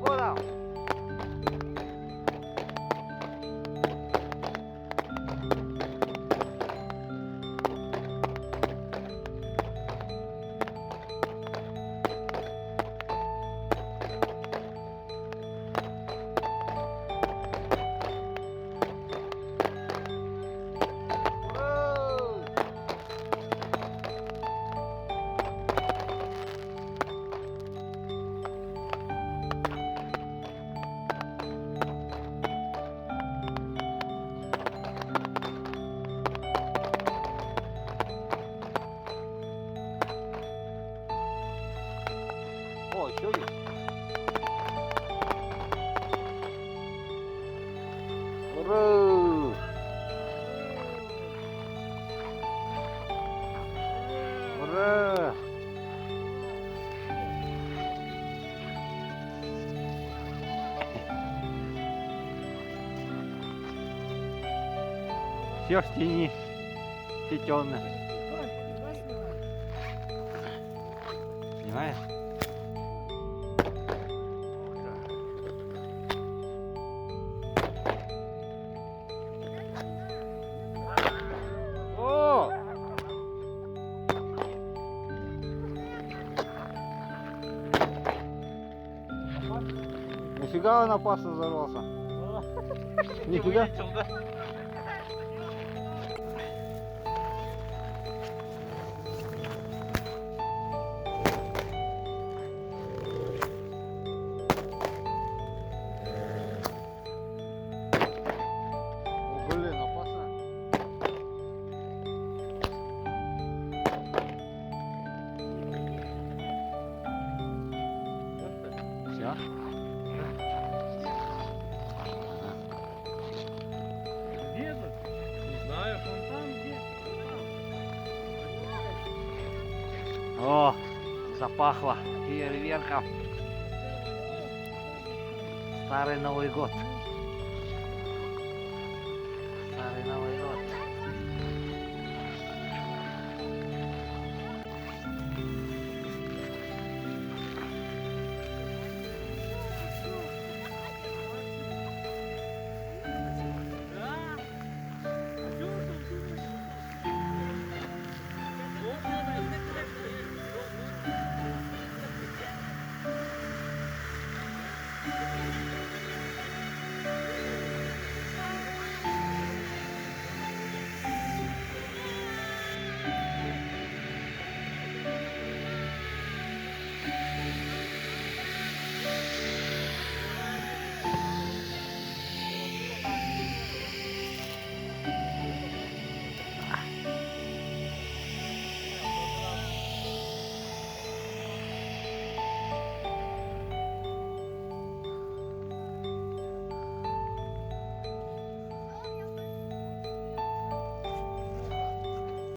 Новым годом! О, еще есть. Ура! Ура! Все в тени, все темно. Снимаешь? О! Нифига он опасно взорвался. Нифига. Блин, опасно. Все? Где этот? Не знаю, он там где? О, запахло фейерверком. Старый Новый год. Старый Новый год.